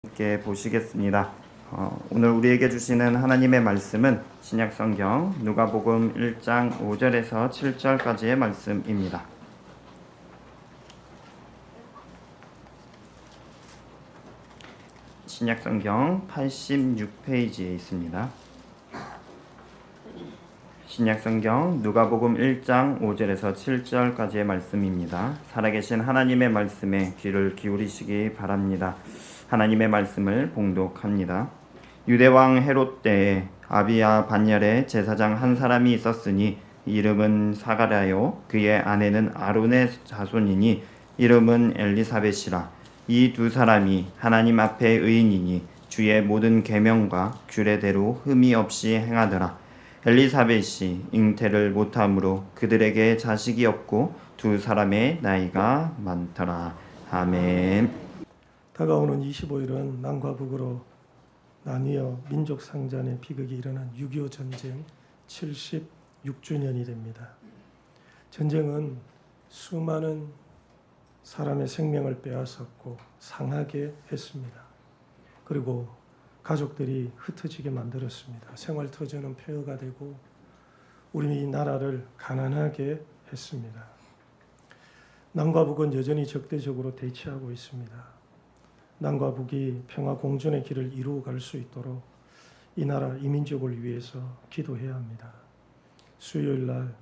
함께 보시겠습니다. 오늘 우리에게 주시는 하나님의 말씀은 신약성경 누가복음 1장 5절에서 7절까지의 말씀입니다. 신약성경 86페이지에 있습니다. 신약성경 누가복음 1장 5절에서 7절까지의 말씀입니다. 살아계신 하나님의 말씀에 귀를 기울이시기 바랍니다. 하나님의 말씀을 봉독합니다. 유대왕 헤롯 때에 아비야 반열에 제사장 한 사람이 있었으니 이름은 사가랴요 그의 아내는 아론의 자손이니 이름은 엘리사벳이라. 이 두 사람이 하나님 앞에 의인이니 주의 모든 계명과 규례대로 흠이 없이 행하더라. 엘리사벳이 잉태를 못함으로 그들에게 자식이 없고 두 사람의 나이가 많더라. 아멘. 다가오는 25일은 남과 북으로 나뉘어 민족 상잔의 비극이 일어난 6.25 전쟁 76주년이 됩니다. 전쟁은 수많은 사람의 생명을 빼앗았고 상하게 했습니다. 그리고 가족들이 흩어지게 만들었습니다. 생활터전은 폐허가 되고 우리 나라를 가난하게 했습니다. 남과 북은 여전히 적대적으로 대치하고 있습니다. 남과 북이 평화 공존의 길을 이루어갈 수 있도록 이 나라 이민족을 위해서 기도해야 합니다. 수요일 날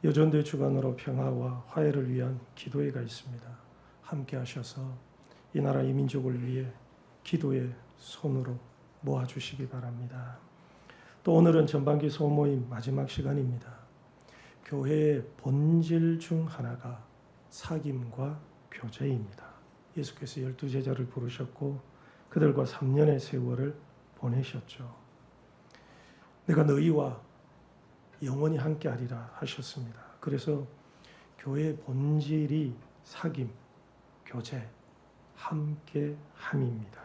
여전대 주관으로 평화와 화해를 위한 기도회가 있습니다. 함께 하셔서 이 나라 이민족을 위해 기도의 손으로 모아주시기 바랍니다. 또 오늘은 전반기 소모임 마지막 시간입니다. 교회의 본질 중 하나가 사귐과 교제입니다. 예수께서 12제자를 부르셨고 그들과 3년의 세월을 보내셨죠. 내가 너희와 영원히 함께하리라 하셨습니다. 그래서 교회의 본질이 사귐, 교제, 함께함입니다.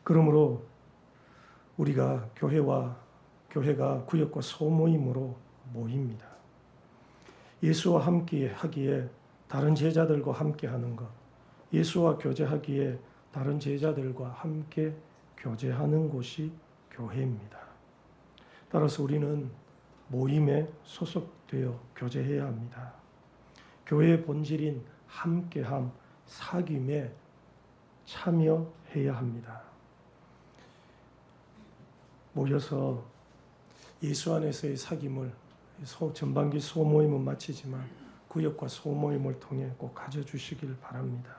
그러므로 우리가 교회가 구역과 소모임으로 모입니다. 예수와 함께 하기에 다른 제자들과 함께 하는 것, 예수와 교제하기에 다른 제자들과 함께 교제하는 곳이 교회입니다. 따라서 우리는 모임에 소속되어 교제해야 합니다. 교회의 본질인 함께함, 사귐에 참여해야 합니다. 모여서 예수 안에서의 사귐을 전반기 소모임은 마치지만 구역과 소모임을 통해 꼭 가져주시길 바랍니다.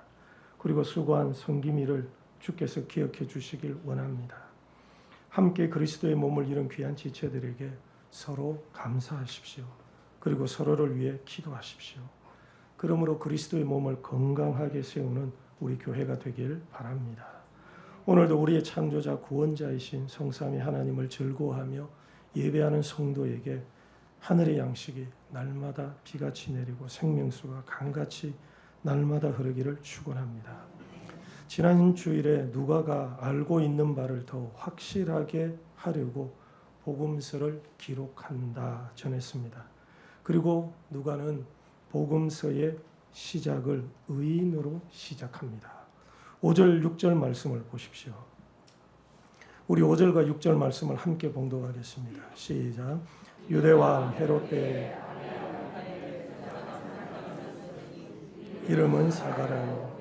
그리고 수고한 성김이를 주께서 기억해 주시길 원합니다. 함께 그리스도의 몸을 이룬 귀한 지체들에게 서로 감사하십시오. 그리고 서로를 위해 기도하십시오. 그러므로 그리스도의 몸을 건강하게 세우는 우리 교회가 되길 바랍니다. 오늘도 우리의 창조자 구원자이신 성삼위 하나님을 즐거워하며 예배하는 성도에게 하늘의 양식이 날마다 비같이 내리고 생명수가 강같이 날마다 흐르기를 축원합니다. 지난 주일에 누가가 알고 있는 바를 더 확실하게 하려고 복음서를 기록한다 전했습니다. 그리고 누가는 복음서의 시작을 의인으로 시작합니다. 5절 6절 말씀을 보십시오. 우리 5절과 6절 말씀을 함께 봉독하겠습니다. 시작. 유대왕 헤롯 때에 이름은 사가랴요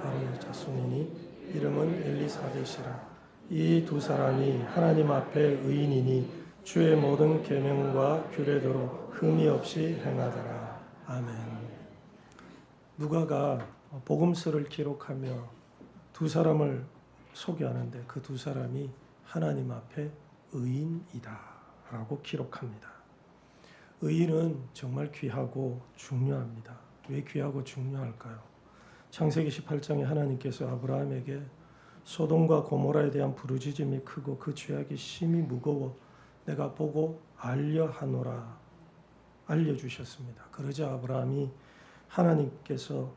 아론의 자손이니 이름은 엘리사벳이라. 이 두 사람이 하나님 앞에 의인이니 주의 모든 계명과 규례대로 흠이 없이 행하더라. 아멘. 누가가 복음서를 기록하며 두 사람을 소개하는데 그 두 사람이 하나님 앞에 의인이다 라고 기록합니다. 의인은 정말 귀하고 중요합니다. 왜 귀하고 중요할까요? 창세기 18장에 하나님께서 아브라함에게 소돔과 고모라에 대한 부르짖음이 크고 그 죄악이 심히 무거워 내가 보고 알려하노라 알려주셨습니다. 그러자 아브라함이 하나님께서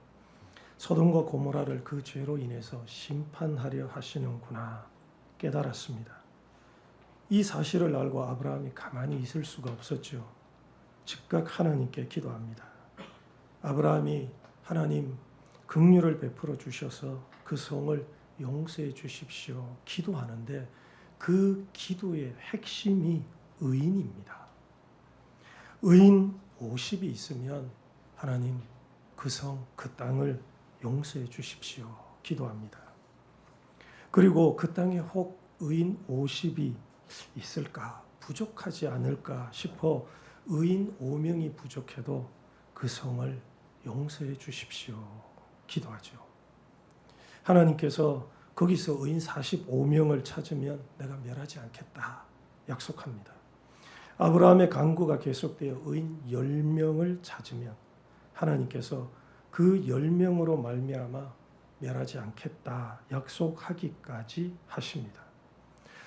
소돔과 고모라를 그 죄로 인해서 심판하려 하시는구나 깨달았습니다. 이 사실을 알고 아브라함이 가만히 있을 수가 없었죠. 즉각 하나님께 기도합니다. 아브라함이 하나님 긍휼을 베풀어 주셔서 그 성을 용서해 주십시오 기도하는데 그 기도의 핵심이 의인입니다. 의인 50이 있으면 하나님 그 성, 그 땅을 용서해 주십시오 기도합니다. 그리고 그 땅에 혹 의인 50이 있을까? 부족하지 않을까 싶어 의인 5명이 부족해도 그 성을 용서해 주십시오 기도하죠. 하나님께서 거기서 의인 45명을 찾으면 내가 멸하지 않겠다 약속합니다. 아브라함의 간구가 계속되어 의인 10명을 찾으면 하나님께서 그 10명으로 말미암아 멸하지 않겠다 약속하기까지 하십니다.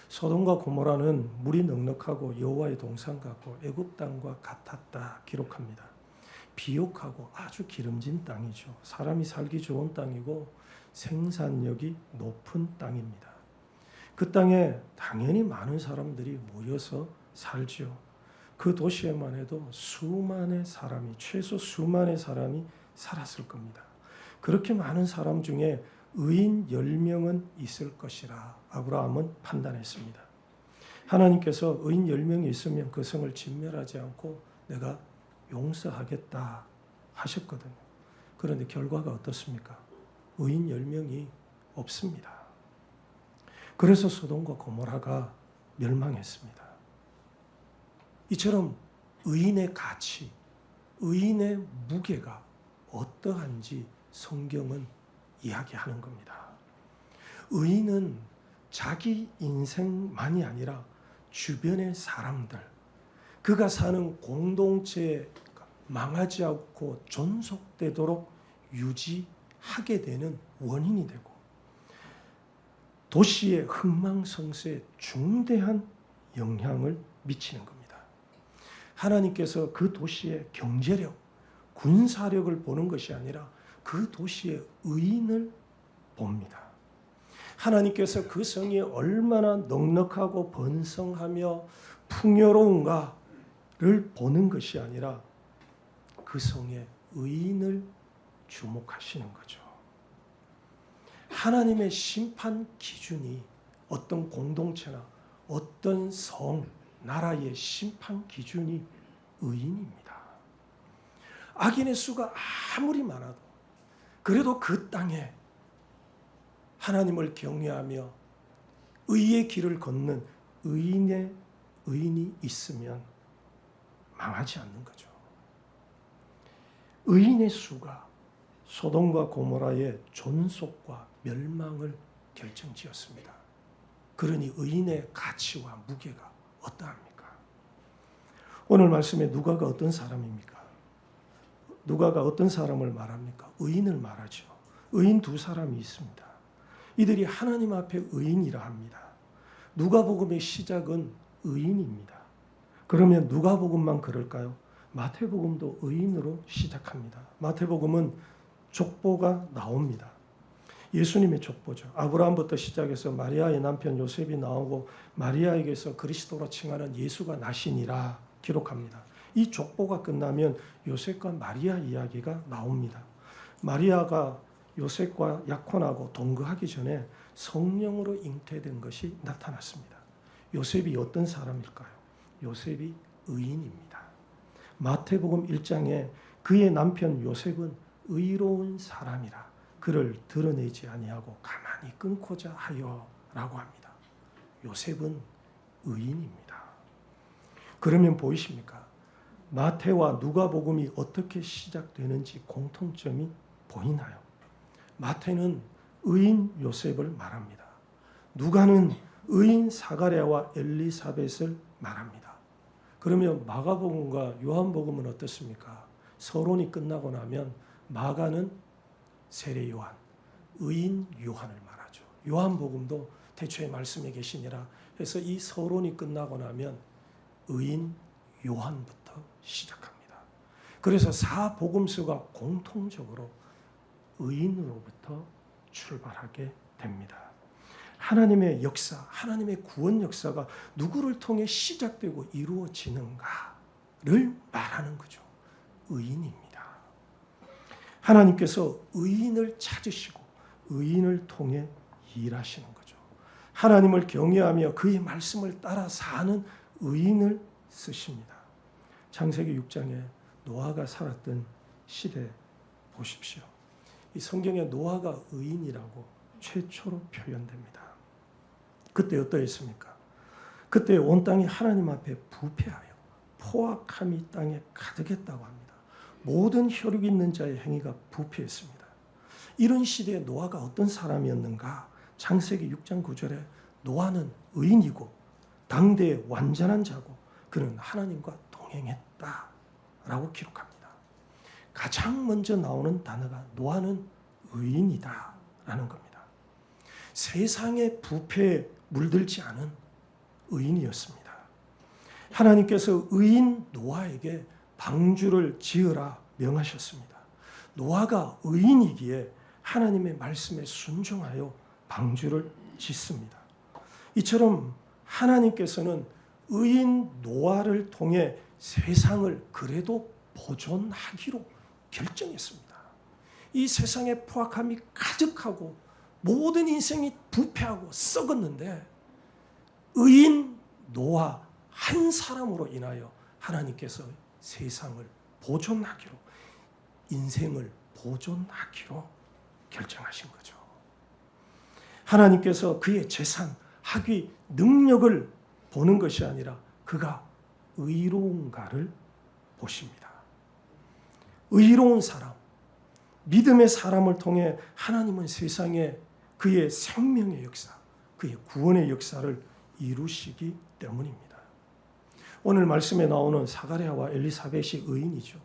소돔과 고모라는 물이 넉넉하고 여호와의 동산 같고 애굽 땅과 같았다 기록합니다. 비옥하고 아주 기름진 땅이죠. 사람이 살기 좋은 땅이고 생산력이 높은 땅입니다. 그 땅에 당연히 많은 사람들이 모여서 살죠. 그 도시에만 해도 수만의 사람이 최소 수만의 사람이 살았을 겁니다. 그렇게 많은 사람 중에 의인 10명은 있을 것이라 아브라함은 판단했습니다. 하나님께서 의인 10명이 있으면 그 성을 진멸하지 않고 내가 용서하겠다 하셨거든요. 그런데 결과가 어떻습니까? 의인 10명이 없습니다. 그래서 소돔과 고모라가 멸망했습니다. 이처럼 의인의 가치, 의인의 무게가 어떠한지 성경은 이야기하는 겁니다. 의인은 자기 인생만이 아니라 주변의 사람들, 그가 사는 공동체에 망하지 않고 존속되도록 유지하게 되는 원인이 되고 도시의 흥망성쇠에 중대한 영향을 미치는 겁니다. 하나님께서 그 도시의 경제력, 군사력을 보는 것이 아니라 그 도시의 의인을 봅니다. 하나님께서 그 성이 얼마나 넉넉하고 번성하며 풍요로운가를 보는 것이 아니라 그 성의 의인을 주목하시는 거죠. 하나님의 심판 기준이 어떤 공동체나 어떤 성, 나라의 심판 기준이 의인입니다. 악인의 수가 아무리 많아도 그래도 그 땅에 하나님을 경외하며 의의 길을 걷는 의인이 있으면 망하지 않는 거죠. 의인의 수가 소돔과 고모라의 존속과 멸망을 결정지었습니다. 그러니 의인의 가치와 무게가 어떠합니까? 오늘 말씀에 누가가 어떤 사람입니까? 누가가 어떤 사람을 말합니까? 의인을 말하죠. 의인 두 사람이 있습니다. 이들이 하나님 앞에 의인이라 합니다. 누가복음의 시작은 의인입니다. 그러면 누가복음만 그럴까요? 마태복음도 의인으로 시작합니다. 마태복음은 족보가 나옵니다. 예수님의 족보죠. 아브라함부터 시작해서 마리아의 남편 요셉이 나오고 마리아에게서 그리스도로 칭하는 예수가 나시니라 기록합니다. 이 족보가 끝나면 요셉과 마리아 이야기가 나옵니다. 마리아가 요셉과 약혼하고 동거하기 전에 성령으로 잉태된 것이 나타났습니다. 요셉이 어떤 사람일까요? 요셉이 의인입니다. 마태복음 1장에 그의 남편 요셉은 의로운 사람이라 그를 드러내지 아니하고 가만히 끊고자 하여라고 합니다. 요셉은 의인입니다. 그러면 보이십니까? 마태와 누가복음이 어떻게 시작되는지 공통점이 보이나요? 마태는 의인 요셉을 말합니다. 누가는 의인 사가랴와 엘리사벳을 말합니다. 그러면 마가복음과 요한복음은 어떻습니까? 서론이 끝나고 나면 마가는 세례 요한, 의인 요한을 말하죠. 요한복음도 태초에 말씀에 계시니라 해서 이 서론이 끝나고 나면 의인 요한부터 시작합니다. 그래서 사복음서가 공통적으로 의인으로부터 출발하게 됩니다. 하나님의 역사, 하나님의 구원 역사가 누구를 통해 시작되고 이루어지는가를 말하는 거죠. 의인입니다. 하나님께서 의인을 찾으시고 의인을 통해 일하시는 거죠. 하나님을 경외하며 그의 말씀을 따라 사는 의인을 쓰십니다. 창세기 6장에 노아가 살았던 시대 보십시오. 이 성경에 노아가 의인이라고 최초로 표현됩니다. 그때 어떠했습니까? 그때 온 땅이 하나님 앞에 부패하여 포악함이 땅에 가득했다고 합니다. 모든 혈육 있는 자의 행위가 부패했습니다. 이런 시대에 노아가 어떤 사람이었는가? 창세기 6장 9절에 노아는 의인이고 당대의 완전한 자고 그는 하나님과 동행했다라고 기록합니다. 가장 먼저 나오는 단어가 노아는 의인이다라는 겁니다. 세상의 부패에 물들지 않은 의인이었습니다. 하나님께서 의인 노아에게 방주를 지으라 명하셨습니다. 노아가 의인이기에 하나님의 말씀에 순종하여 방주를 짓습니다. 이처럼 하나님께서는 의인 노아를 통해 세상을 그래도 보존하기로 결정했습니다. 이 세상에 포악함이 가득하고 모든 인생이 부패하고 썩었는데 의인 노아 한 사람으로 인하여 하나님께서 세상을 보존하기로, 인생을 보존하기로 결정하신 거죠. 하나님께서 그의 재산, 학위, 능력을 보는 것이 아니라 그가 의로운가를 보십니다. 의로운 사람, 믿음의 사람을 통해 하나님은 세상에 그의 생명의 역사, 그의 구원의 역사를 이루시기 때문입니다. 오늘 말씀에 나오는 사가랴와 엘리사벳이 의인이죠.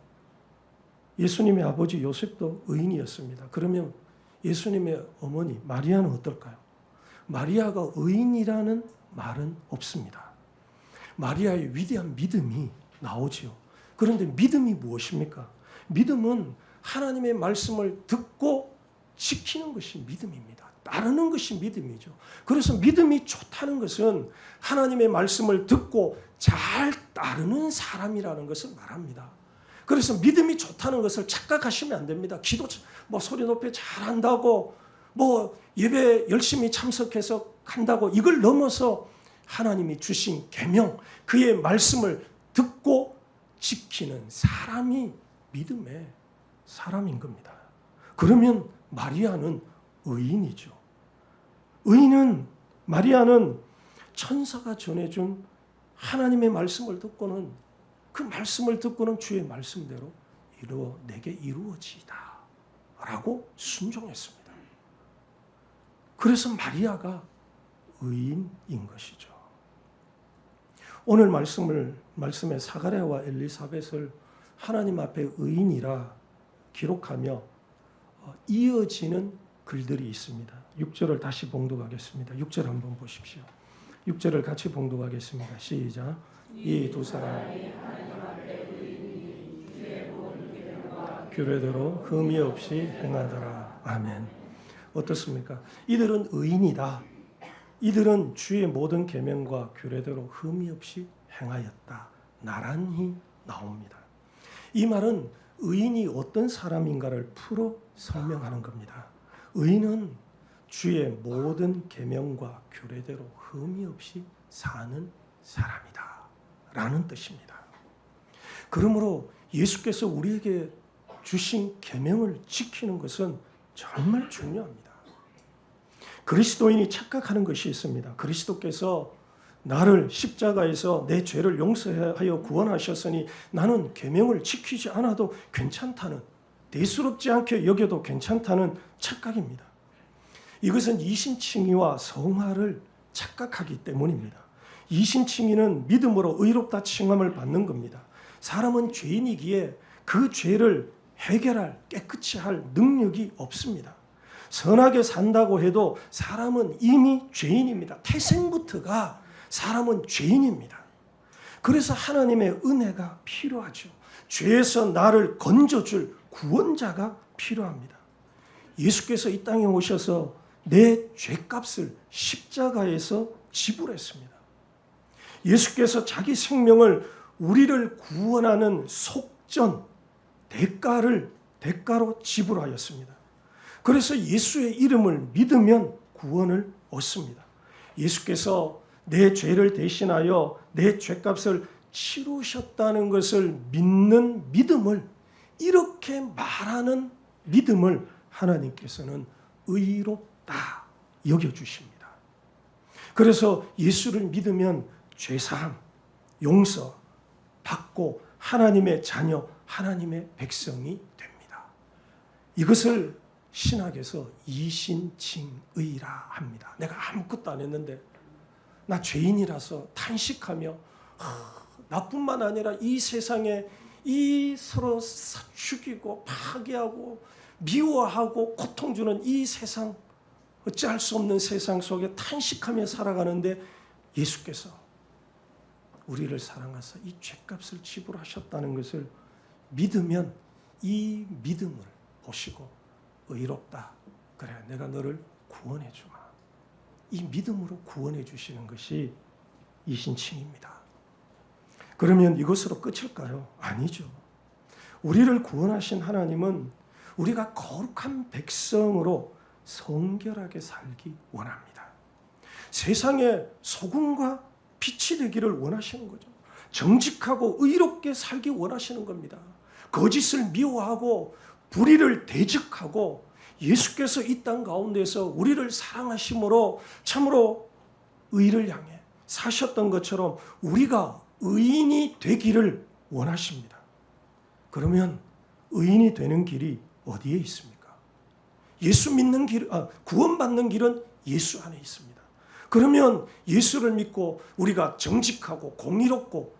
예수님의 아버지 요셉도 의인이었습니다. 그러면 예수님의 어머니 마리아는 어떨까요? 마리아가 의인이라는 말은 없습니다. 마리아의 위대한 믿음이 나오지요. 그런데 믿음이 무엇입니까? 믿음은 하나님의 말씀을 듣고 지키는 것이 믿음입니다. 따르는 것이 믿음이죠. 그래서 믿음이 좋다는 것은 하나님의 말씀을 듣고 잘 따르는 사람이라는 것을 말합니다. 그래서 믿음이 좋다는 것을 착각하시면 안 됩니다. 기도 소리 높여 잘한다고 예배 열심히 참석해서 간다고 이걸 넘어서 하나님이 주신 계명, 그의 말씀을 듣고 지키는 사람이 믿음의 사람인 겁니다. 그러면 마리아는 의인이죠. 마리아는 천사가 전해준 하나님의 말씀을 듣고는 그 말씀을 듣고는 주의 말씀대로 내게 이루어지이다 라고 순종했습니다. 그래서 마리아가 의인인 것이죠. 오늘 말씀에 사가랴와 엘리사벳을 하나님 앞에 의인이라 기록하며 이어지는 글들이 있습니다. 6절을 다시 봉독하겠습니다. 6절 한번 보십시오. 6절을 같이 봉독하겠습니다. 시작. 이 두 사람 규례대로 흠이 없이 행하더라. 아멘. 어떻습니까? 이들은 의인이다. 이들은 주의 모든 계명과 규례대로 흠이 없이 행하였다. 나란히 나옵니다. 이 말은 의인이 어떤 사람인가를 풀어 설명하는 겁니다. 의인은 주의 모든 계명과 규례대로 흠이 없이 사는 사람이다 라는 뜻입니다. 그러므로 예수께서 우리에게 주신 계명을 지키는 것은 정말 중요합니다. 그리스도인이 착각하는 것이 있습니다. 그리스도께서 나를 십자가에서 내 죄를 용서하여 구원하셨으니 나는 계명을 지키지 않아도 괜찮다는, 대수롭지 않게 여겨도 괜찮다는 착각입니다. 이것은 이신칭의와 성화를 착각하기 때문입니다. 이신칭의는 믿음으로 의롭다 칭함을 받는 겁니다. 사람은 죄인이기에 그 죄를 해결할, 깨끗이 할 능력이 없습니다. 선하게 산다고 해도 사람은 이미 죄인입니다. 태생부터가 사람은 죄인입니다. 그래서 하나님의 은혜가 필요하죠. 죄에서 나를 건져줄 구원자가 필요합니다. 예수께서 이 땅에 오셔서 내 죄값을 십자가에서 지불했습니다. 예수께서 자기 생명을 우리를 구원하는 속전, 대가로 지불하였습니다. 그래서 예수의 이름을 믿으면 구원을 얻습니다. 예수께서 내 죄를 대신하여 내 죄값을 치르셨다는 것을 믿는 믿음을, 이렇게 말하는 믿음을 하나님께서는 의롭다 여겨주십니다. 그래서 예수를 믿으면 죄사함, 용서 받고 하나님의 자녀, 하나님의 백성이 됩니다. 이것을 신학에서 이신칭의라 합니다. 내가 아무것도 안 했는데 나 죄인이라서 탄식하며 나뿐만 아니라 이 세상에 이 서로 죽이고 파괴하고 미워하고 고통 주는 이 세상, 어찌할 수 없는 세상 속에 탄식하며 살아가는데 예수께서 우리를 사랑하사 이 죄값을 지불하셨다는 것을 믿으면 이 믿음을 보시고 의롭다. 그래, 내가 너를 구원해 주마. 이 믿음으로 구원해 주시는 것이 이신칭입니다. 그러면 이것으로 끝일까요? 아니죠. 우리를 구원하신 하나님은 우리가 거룩한 백성으로 성결하게 살기 원합니다. 세상에 소금과 빛이 되기를 원하시는 거죠. 정직하고 의롭게 살기 원하시는 겁니다. 거짓을 미워하고 불의를 대적하고 예수께서 이 땅 가운데서 우리를 사랑하심으로 참으로 의를 향해 사셨던 것처럼 우리가 의인이 되기를 원하십니다. 그러면 의인이 되는 길이 어디에 있습니까? 예수 믿는 길, 구원받는 길은 예수 안에 있습니다. 그러면 예수를 믿고 우리가 정직하고 공의롭고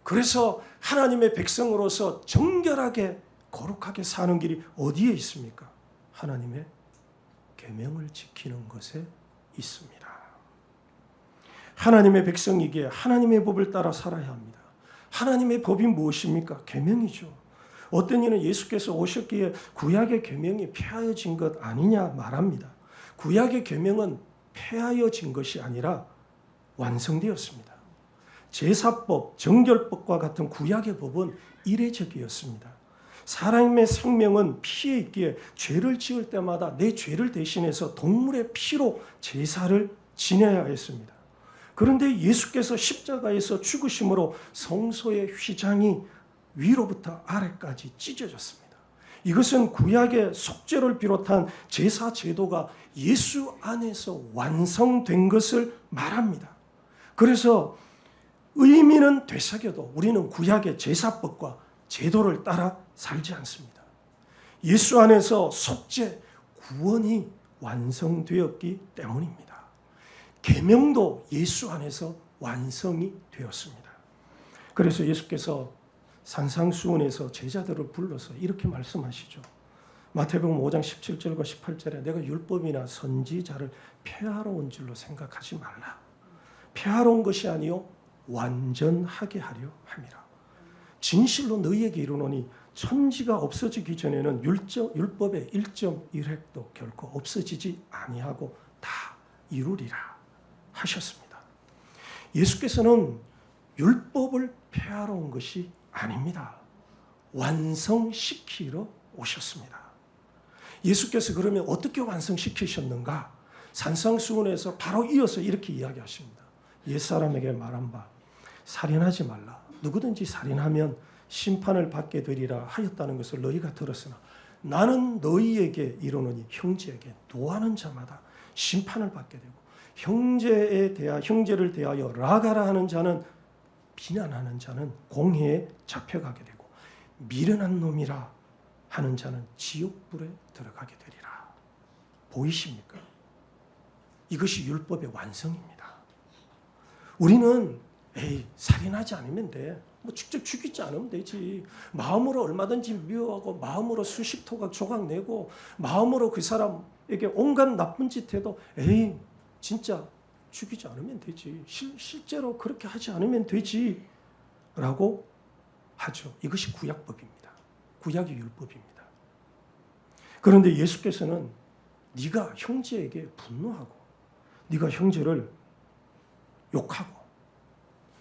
그래서 하나님의 백성으로서 정결하게 거룩하게 사는 길이 어디에 있습니까? 하나님의 계명을 지키는 것에 있습니다. 하나님의 백성이기에 하나님의 법을 따라 살아야 합니다. 하나님의 법이 무엇입니까? 계명이죠. 어떤 이는 예수께서 오셨기에 구약의 계명이 폐하여진 것 아니냐 말합니다. 구약의 계명은 폐하여진 것이 아니라 완성되었습니다. 제사법, 정결법과 같은 구약의 법은 이례적이었습니다. 사람의 생명은 피에 있기에 죄를 지을 때마다 내 죄를 대신해서 동물의 피로 제사를 지내야 했습니다. 그런데 예수께서 십자가에서 죽으심으로 성소의 휘장이 위로부터 아래까지 찢어졌습니다. 이것은 구약의 속죄를 비롯한 제사 제도가 예수 안에서 완성된 것을 말합니다. 그래서 의민은 되새겨도 우리는 구약의 제사법과 제도를 따라 살지 않습니다. 예수 안에서 속죄, 구원이 완성되었기 때문입니다. 계명도 예수 안에서 완성이 되었습니다. 그래서 예수께서 산상수훈에서 제자들을 불러서 이렇게 말씀하시죠. 마태복음 5장 17절과 18절에 내가 율법이나 선지자를 폐하러 온 줄로 생각하지 말라. 폐하러 온 것이 아니요 완전하게 하려 함이라. 진실로 너희에게 이르노니 천지가 없어지기 전에는 율법의 1.1획도 결코 없어지지 아니하고 다 이루리라 하셨습니다. 예수께서는 율법을 폐하러 온 것이 아닙니다. 완성시키러 오셨습니다. 예수께서 그러면 어떻게 완성시키셨는가? 산상수훈에서 바로 이어서 이렇게 이야기하십니다. 옛사람에게 말한 바 살인하지 말라. 누구든지 살인하면 심판을 받게 되리라 하였다는 것을 너희가 들었으나 나는 너희에게 이르노니 형제에게 노하는 자마다 심판을 받게 되고 형제를 대하여 라가라 하는 자는 비난하는 자는 공회에 잡혀가게 되고 미련한 놈이라 하는 자는 지옥불에 들어가게 되리라. 보이십니까? 이것이 율법의 완성입니다. 우리는 살인하지 않으면 돼. 직접 죽이지 않으면 되지. 마음으로 얼마든지 미워하고 마음으로 수십 토각 조각 내고 마음으로 그 사람에게 온갖 나쁜 짓 해도 진짜 죽이지 않으면 되지. 실제로 그렇게 하지 않으면 되지. 라고 하죠. 이것이 구약법입니다. 구약의 율법입니다. 그런데 예수께서는 네가 형제에게 분노하고 네가 형제를 욕하고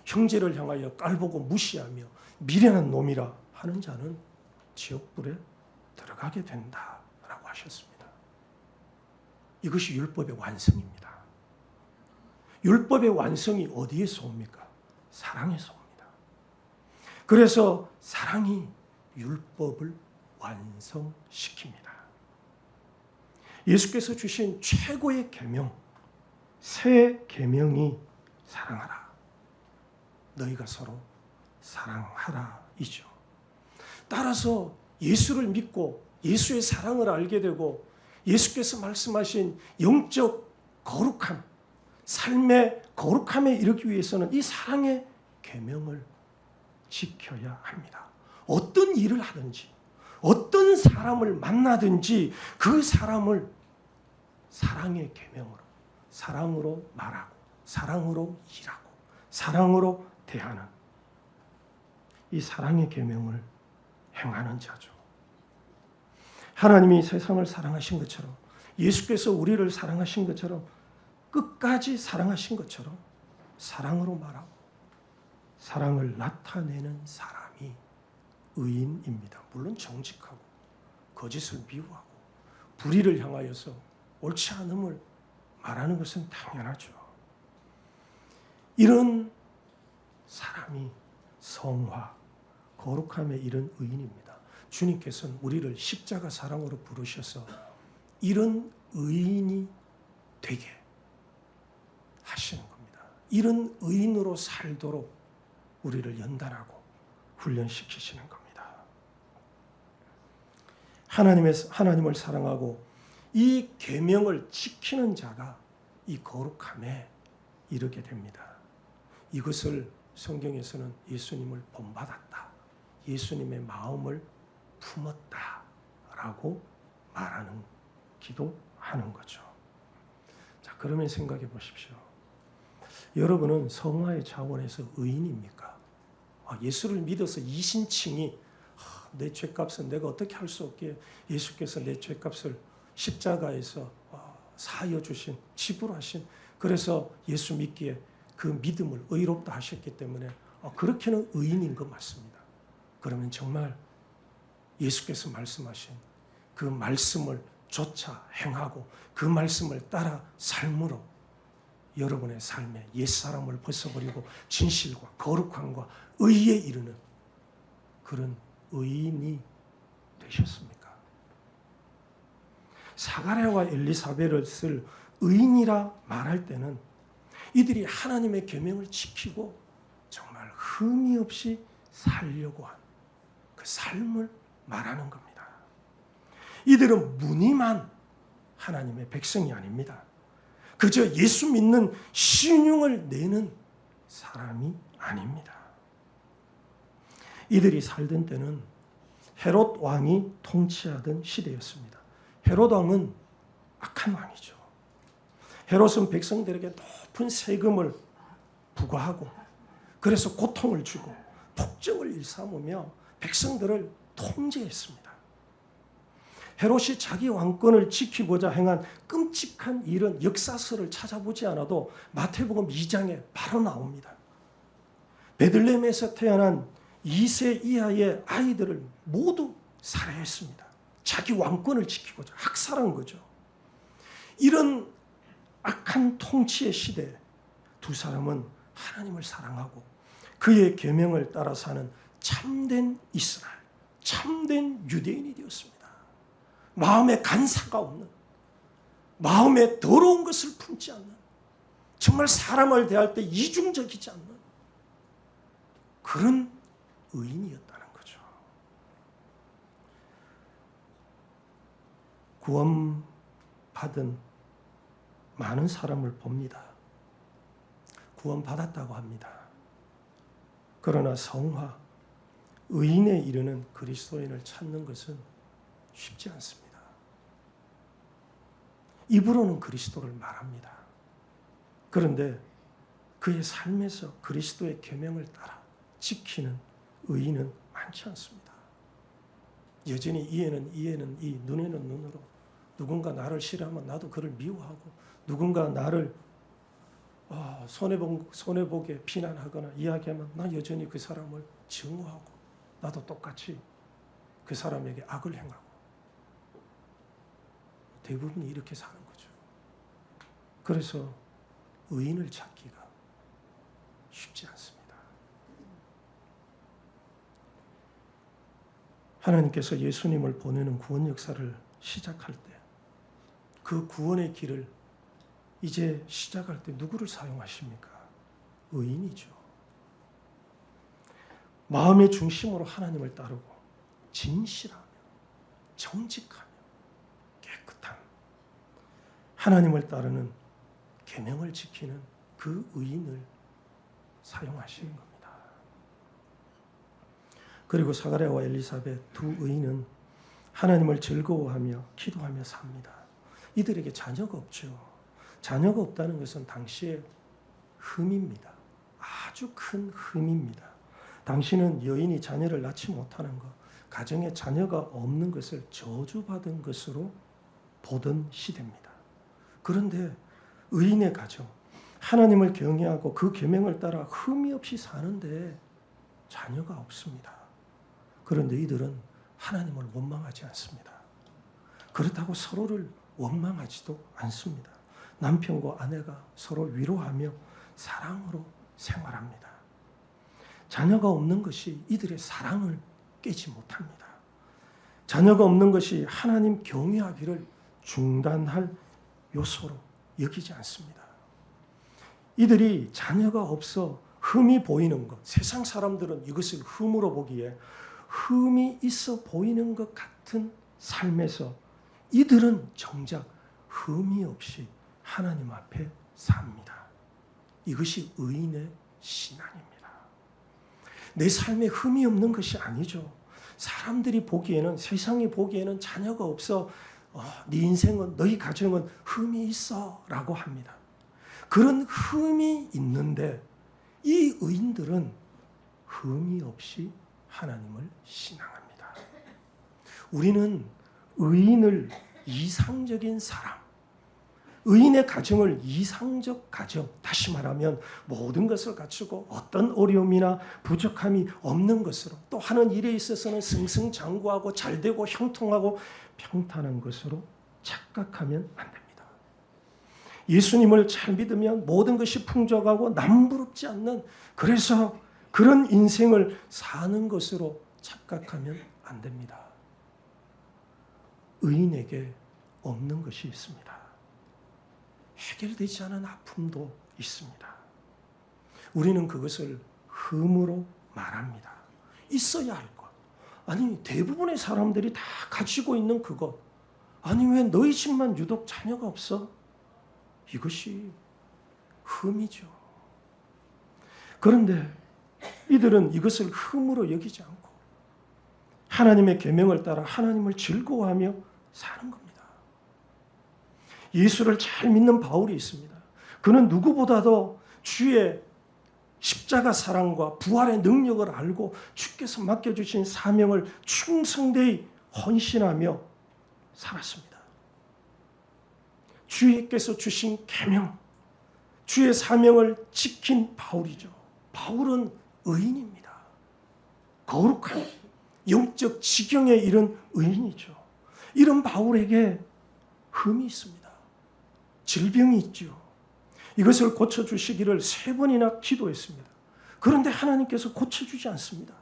형제를 향하여 깔보고 무시하며 미련한 놈이라 하는 자는 지옥불에 들어가게 된다라고 하셨습니다. 이것이 율법의 완성입니다. 율법의 완성이 어디에서 옵니까? 사랑에서 옵니다. 그래서 사랑이 율법을 완성시킵니다. 예수께서 주신 최고의 계명, 새 계명이 사랑하라. 너희가 서로 사랑하라이죠. 따라서 예수를 믿고 예수의 사랑을 알게 되고 예수께서 말씀하신 영적 거룩함, 삶의 거룩함에 이르기 위해서는 이 사랑의 계명을 지켜야 합니다. 어떤 일을 하든지 어떤 사람을 만나든지 그 사람을 사랑의 계명으로, 사랑으로 말하고 사랑으로 일하고 사랑으로 대하는 이 사랑의 계명을 행하는 자죠. 하나님이 세상을 사랑하신 것처럼 예수께서 우리를 사랑하신 것처럼 끝까지 사랑하신 것처럼 사랑으로 말하고 사랑을 나타내는 사람이 의인입니다. 물론 정직하고 거짓을 미워하고 불의를 향하여서 옳지 않음을 말하는 것은 당연하죠. 이런 사람이 성화, 거룩함에 이른 의인입니다. 주님께서는 우리를 십자가 사랑으로 부르셔서 이런 의인이 되게 하시는 겁니다. 이런 의인으로 살도록 우리를 연단하고 훈련시키시는 겁니다. 하나님을 사랑하고 이 계명을 지키는 자가 이 거룩함에 이르게 됩니다. 이것을 성경에서는 예수님을 본받았다, 예수님의 마음을 품었다라고 말하는 기도하는 거죠. 자, 그러면 생각해 보십시오. 여러분은 성화의 차원에서 의인입니까? 예수를 믿어서 이신칭이 내 죄값은 내가 어떻게 할 수 없기에 예수께서 내 죄값을 십자가에서 사하여 주신, 지불하신, 그래서 예수 믿기에 그 믿음을 의롭다 하셨기 때문에 그렇게는 의인인 것 맞습니다. 그러면 정말 예수께서 말씀하신 그 말씀을 조차 행하고 그 말씀을 따라 삶으로 여러분의 삶에 옛사람을 벗어버리고 진실과 거룩함과 의에 이르는 그런 의인이 되셨습니까? 사가랴와 엘리사벳을 의인이라 말할 때는 이들이 하나님의 계명을 지키고 정말 흠이 없이 살려고 한 그 삶을 말하는 겁니다. 이들은 무늬만 하나님의 백성이 아닙니다. 그저 예수 믿는 신용을 내는 사람이 아닙니다. 이들이 살던 때는 헤롯 왕이 통치하던 시대였습니다. 헤롯 왕은 악한 왕이죠. 헤롯은 백성들에게 높은 세금을 부과하고 그래서 고통을 주고 폭정을 일삼으며 백성들을 통제했습니다. 헤롯이 자기 왕권을 지키고자 행한 끔찍한 일은 역사서를 찾아보지 않아도 마태복음 2장에 바로 나옵니다. 베들레헴에서 태어난 2세 이하의 아이들을 모두 살해했습니다. 자기 왕권을 지키고자 학살한 거죠. 이런 악한 통치의 시대에 두 사람은 하나님을 사랑하고 그의 계명을 따라 사는 참된 이스라엘, 참된 유대인이 되었습니다. 마음에 간사가 없는, 마음에 더러운 것을 품지 않는, 정말 사람을 대할 때 이중적이지 않는 그런 의인이었다는 거죠. 구원받은 많은 사람을 봅니다. 구원받았다고 합니다. 그러나 성화, 의인에 이르는 그리스도인을 찾는 것은 쉽지 않습니다. 입으로는 그리스도를 말합니다. 그런데 그의 삶에서 그리스도의 계명을 따라 지키는 의인은 많지 않습니다. 여전히 이에는 이, 눈에는 눈으로 누군가 나를 싫어하면 나도 그를 미워하고 누군가 나를 손해보게 비난하거나 이야기하면 나 여전히 그 사람을 증오하고 나도 똑같이 그 사람에게 악을 행하고 대부분이 이렇게 사는 거죠. 그래서 의인을 찾기가 쉽지 않습니다. 하나님께서 예수님을 보내는 구원 역사를 시작할 때 그 구원의 길을 이제 시작할 때 누구를 사용하십니까? 의인이죠. 마음의 중심으로 하나님을 따르고 진실하며 정직하며 깨끗한 하나님을 따르는 계명을 지키는 그 의인을 사용하시는 겁니다. 그리고 사가랴와 엘리사벳 두 의인은 하나님을 즐거워하며 기도하며 삽니다. 이들에게 자녀가 없죠. 자녀가 없다는 것은 당시의 흠입니다. 아주 큰 흠입니다. 당신은 여인이 자녀를 낳지 못하는 것, 가정에 자녀가 없는 것을 저주받은 것으로 보던 시대입니다. 그런데 의인의 가정, 하나님을 경외하고 그 계명을 따라 흠이 없이 사는데 자녀가 없습니다. 그런데 이들은 하나님을 원망하지 않습니다. 그렇다고 서로를 원망하지도 않습니다. 남편과 아내가 서로 위로하며 사랑으로 생활합니다. 자녀가 없는 것이 이들의 사랑을 깨지 못합니다. 자녀가 없는 것이 하나님 경외하기를 중단할 요소로 여기지 않습니다. 이들이 자녀가 없어 흠이 보이는 것, 세상 사람들은 이것을 흠으로 보기에 흠이 있어 보이는 것 같은 삶에서 이들은 정작 흠이 없이 하나님 앞에 삽니다. 이것이 의인의 신앙입니다. 내 삶에 흠이 없는 것이 아니죠. 사람들이 보기에는, 세상이 보기에는 자녀가 없어 네 인생은, 너희 가정은 흠이 있어 라고 합니다. 그런 흠이 있는데 이 의인들은 흠이 없이 하나님을 신앙합니다. 우리는 의인을 이상적인 사람, 의인의 가정을 이상적 가정, 다시 말하면 모든 것을 갖추고 어떤 어려움이나 부족함이 없는 것으로, 또 하는 일에 있어서는 승승장구하고 잘되고 형통하고 평탄한 것으로 착각하면 안 됩니다. 예수님을 잘 믿으면 모든 것이 풍족하고 남부럽지 않는, 그래서 그런 인생을 사는 것으로 착각하면 안 됩니다. 의인에게 없는 것이 있습니다. 해결되지 않은 아픔도 있습니다. 우리는 그것을 흠으로 말합니다. 있어야 할 것. 아니, 대부분의 사람들이 다 가지고 있는 그것. 아니, 왜 너희 집만 유독 자녀가 없어? 이것이 흠이죠. 그런데 이들은 이것을 흠으로 여기지 않고 하나님의 계명을 따라 하나님을 즐거워하며 사는 겁니다. 예수를 잘 믿는 바울이 있습니다. 그는 누구보다도 주의 십자가 사랑과 부활의 능력을 알고 주께서 맡겨주신 사명을 충성되이 헌신하며 살았습니다. 주께서 주신 계명, 주의 사명을 지킨 바울이죠. 바울은 의인입니다. 거룩한 영적 지경에 이른 의인이죠. 이런 바울에게 흠이 있습니다. 질병이 있죠. 이것을 고쳐주시기를 3번이나 기도했습니다. 그런데 하나님께서 고쳐주지 않습니다.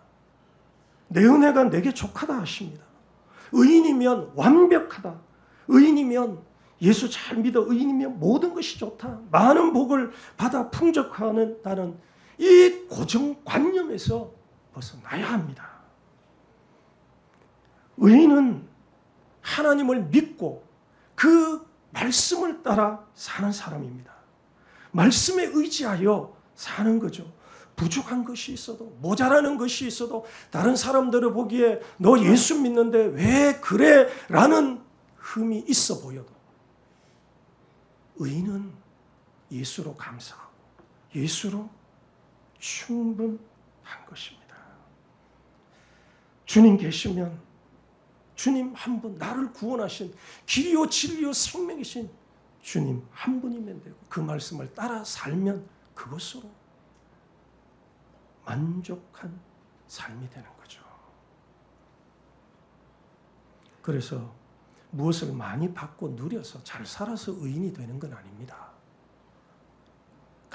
내 은혜가 내게 족하다 하십니다. 의인이면 완벽하다. 의인이면 예수 잘 믿어. 의인이면 모든 것이 좋다. 많은 복을 받아 풍족하는 이 고정관념에서 벗어나야 합니다. 의인은 하나님을 믿고 그 말씀을 따라 사는 사람입니다. 말씀에 의지하여 사는 거죠. 부족한 것이 있어도, 모자라는 것이 있어도, 다른 사람들을 보기에 너 예수 믿는데 왜 그래? 라는 흠이 있어 보여도 의인은 예수로 감사하고 예수로 충분한 것입니다. 주님 계시면, 주님 한 분, 나를 구원하신 길이요 진리요 생명이신 주님 한 분이면 되고 그 말씀을 따라 살면 그것으로 만족한 삶이 되는 거죠. 그래서 무엇을 많이 받고 누려서 잘 살아서 의인이 되는 건 아닙니다.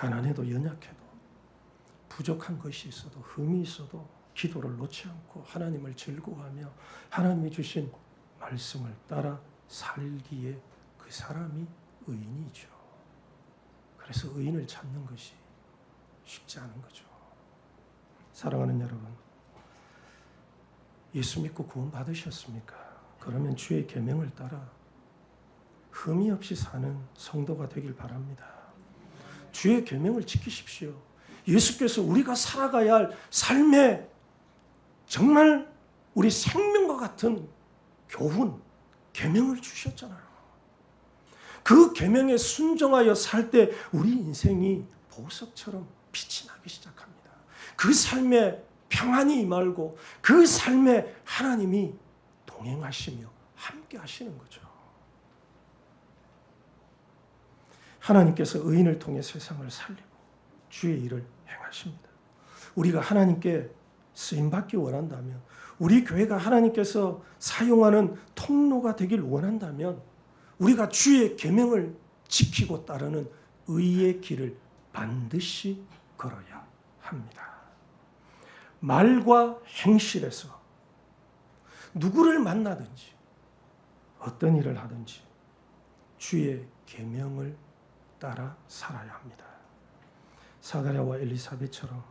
가난해도 연약해도 부족한 것이 있어도 흠이 있어도 기도를 놓지 않고 하나님을 즐거워하며 하나님이 주신 말씀을 따라 살기에 그 사람이 의인이죠. 그래서 의인을 찾는 것이 쉽지 않은 거죠. 사랑하는 여러분, 예수 믿고 구원 받으셨습니까? 그러면 주의 계명을 따라 흠이 없이 사는 성도가 되길 바랍니다. 주의 계명을 지키십시오. 예수께서 우리가 살아가야 할 삶의 정말 우리 생명과 같은 교훈, 계명을 주셨잖아요. 그 계명에 순종하여 살 때 우리 인생이 보석처럼 빛이 나기 시작합니다. 그 삶에 평안이 임하고 그 삶에 하나님이 동행하시며 함께 하시는 거죠. 하나님께서 의인을 통해 세상을 살리고 주의 일을 행하십니다. 우리가 하나님께 쓰임받기 원한다면, 우리 교회가 하나님께서 사용하는 통로가 되길 원한다면 우리가 주의 계명을 지키고 따르는 의의 길을 반드시 걸어야 합니다. 말과 행실에서 누구를 만나든지 어떤 일을 하든지 주의 계명을 따라 살아야 합니다. 사가랴와 엘리사벳처럼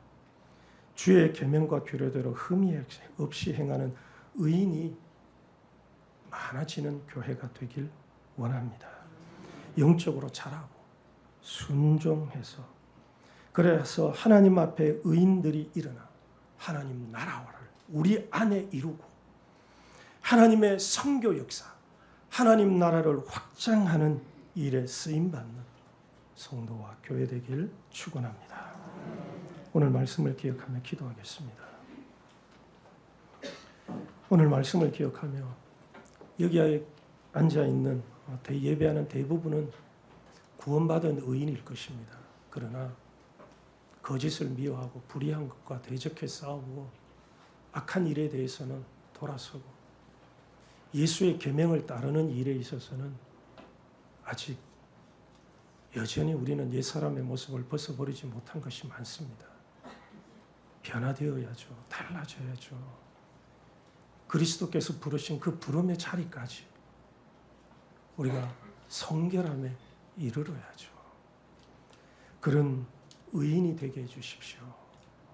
주의 계명과 규례대로 흠이 없이 행하는 의인이 많아지는 교회가 되길 원합니다. 영적으로 자라고 순종해서, 그래서 하나님 앞에 의인들이 일어나 하나님 나라를 우리 안에 이루고 하나님의 선교 역사, 하나님 나라를 확장하는 일에 쓰임받는 성도와 교회 되길 축원합니다. 오늘 말씀을 기억하며 기도하겠습니다. 오늘 말씀을 기억하며 여기에 앉아있는 예배하는 대부분은 구원받은 의인일 것입니다. 그러나 거짓을 미워하고 불의한 것과 대적해 싸우고 악한 일에 대해서는 돌아서고 예수의 계명을 따르는 일에 있어서는 아직 여전히 우리는 옛사람의 모습을 벗어버리지 못한 것이 많습니다. 변화되어야죠. 달라져야죠. 그리스도께서 부르신 그 부름의 자리까지 우리가 성결함에 이르러야죠. 그런 의인이 되게 해주십시오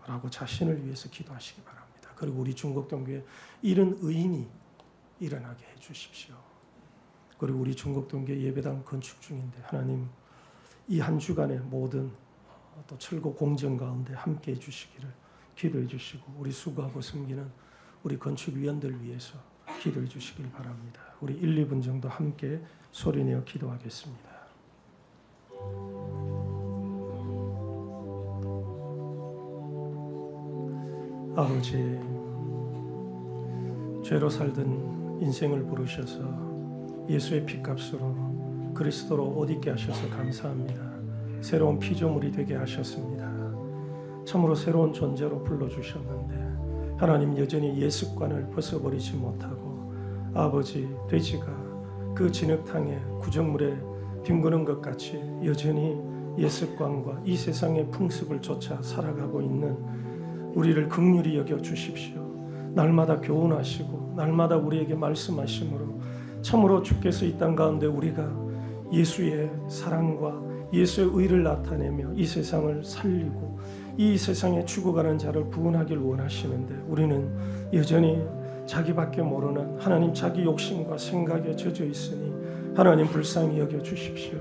라고 자신을 위해서 기도하시기 바랍니다. 그리고 우리 중곡동교회 이런 의인이 일어나게 해주십시오. 그리고 우리 중곡동교회 예배당 건축 중인데 하나님 이 한 주간의 모든 또 철거 공정 가운데 함께 해주시기를 기도해 주시고, 우리 수고하고 섬기는 우리 건축위원들 위해서 기도해 주시길 바랍니다. 우리 1, 2분 정도 함께 소리내어 기도하겠습니다. 아버지, 죄로 살던 인생을 부르셔서 예수의 피값으로 그리스도로 옷 입게 하셔서 감사합니다. 새로운 피조물이 되게 하셨습니다. 참으로 새로운 존재로 불러주셨는데 하나님 여전히 옛 습관을 벗어버리지 못하고 아버지, 돼지가 그 진흙탕에 구정물에 뒹구는 것 같이 여전히 옛 습관과 이 세상의 풍습을 쫓아 살아가고 있는 우리를 긍휼히 여겨 주십시오. 날마다 교훈하시고 날마다 우리에게 말씀하심으로 참으로 주께서 이 땅 가운데 우리가 예수의 사랑과 예수의 의를 나타내며 이 세상을 살리고 이 세상에 죽어가는 자를 구원하길 원하시는데 우리는 여전히 자기밖에 모르는 하나님 자기 욕심과 생각에 젖어 있으니 하나님 불쌍히 여겨 주십시오.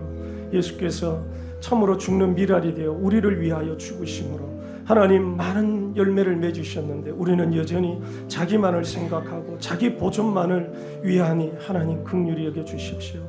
예수께서 참으로 죽는 미랄이 되어 우리를 위하여 죽으심으로 하나님 많은 열매를 맺으셨는데 우리는 여전히 자기만을 생각하고 자기 보존만을 위하니 하나님 긍휼히 여겨 주십시오.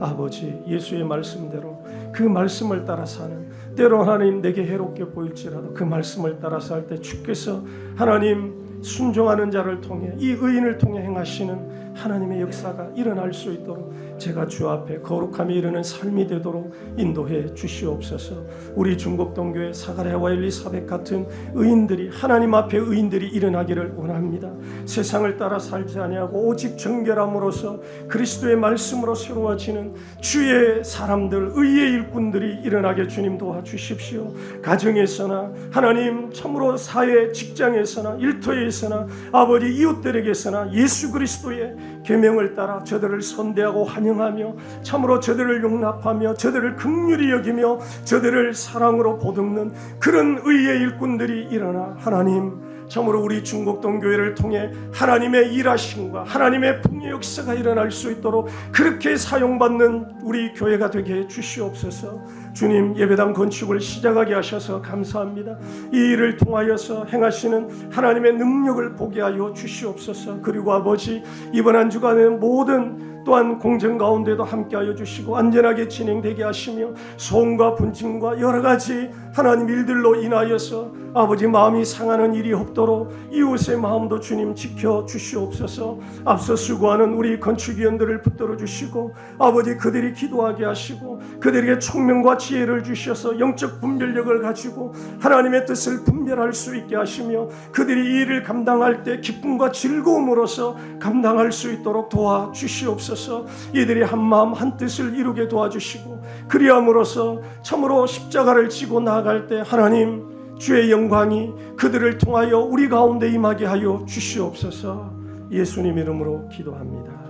아버지, 예수의 말씀대로 그 말씀을 따라 사는, 때로 하나님 내게 해롭게 보일지라도 그 말씀을 따라 살 때 주께서 하나님 순종하는 자를 통해 이 의인을 통해 행하시는 하나님의 역사가 일어날 수 있도록 제가 주 앞에 거룩함이 이르는 삶이 되도록 인도해 주시옵소서. 우리 중곡동교회 사가랴와 엘리사벳 같은 의인들이, 하나님 앞에 의인들이 일어나기를 원합니다. 세상을 따라 살지 아니하고 오직 정결함으로써 그리스도의 말씀으로 새로워지는 주의 사람들, 의의 일꾼들이 일어나게 주님 도와주십시오. 가정에서나 하나님, 참으로 사회, 직장에서나 일터에서나 아버지 이웃들에게서나 예수 그리스도의 계명을 따라 저들을 선대하고 환영하며 참으로 저들을 용납하며 저들을 긍휼히 여기며 저들을 사랑으로 보듬는 그런 의의 일꾼들이 일어나 하나님, 참으로 우리 중곡동 교회를 통해 하나님의 일하심과 하나님의 풍의 역사가 일어날 수 있도록 그렇게 사용받는 우리 교회가 되게 해 주시옵소서. 주님, 예배당 건축을 시작하게 하셔서 감사합니다. 이 일을 통하여서 행하시는 하나님의 능력을 보게 하여 주시옵소서. 그리고 아버지, 이번 한 주간의 모든 또한 공정 가운데도 함께하여 주시고 안전하게 진행되게 하시며 소음과 분진과 여러 가지 하나님 일들로 인하여서 아버지 마음이 상하는 일이 없도록 이웃의 마음도 주님 지켜 주시옵소서. 앞서 수고하는 우리 건축위원들을 붙들어 주시고 아버지 그들이 기도하게 하시고 그들에게 총명과 지혜를 주셔서 영적 분별력을 가지고 하나님의 뜻을 분별할 수 있게 하시며 그들이 이 일을 감당할 때 기쁨과 즐거움으로서 감당할 수 있도록 도와주시옵소서. 이들이 한 마음 한 뜻을 이루게 도와주시고 그리함으로써 참으로 십자가를 지고 나아갈 때 하나님 주의 영광이 그들을 통하여 우리 가운데 임하게 하여 주시옵소서. 예수님 이름으로 기도합니다.